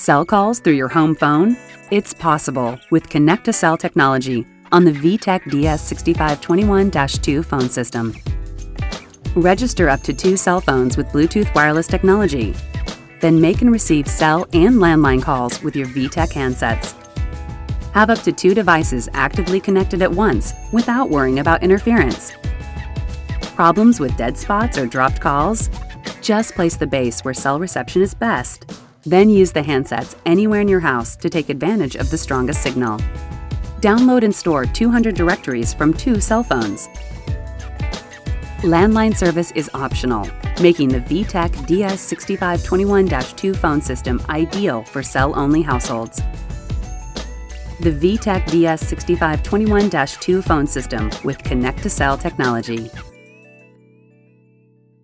Cell calls through your home phone? It's possible with Connect-to-Cell technology on the VTech DS6521-2 phone system. Register up to 2 cell phones with Bluetooth wireless technology. Then make and receive cell and landline calls with your VTech handsets. Have up to 2 devices actively connected at once without worrying about interference. Problems with dead spots or dropped calls? Just place the base where cell reception is best. Then use the handsets anywhere in your house to take advantage of the strongest signal. Download and store 200 directories from 2 cell phones. Landline service is optional, making the VTech DS6521-2 phone system ideal for cell-only households. The VTech DS6521-2 phone system with Connect-to-Cell technology.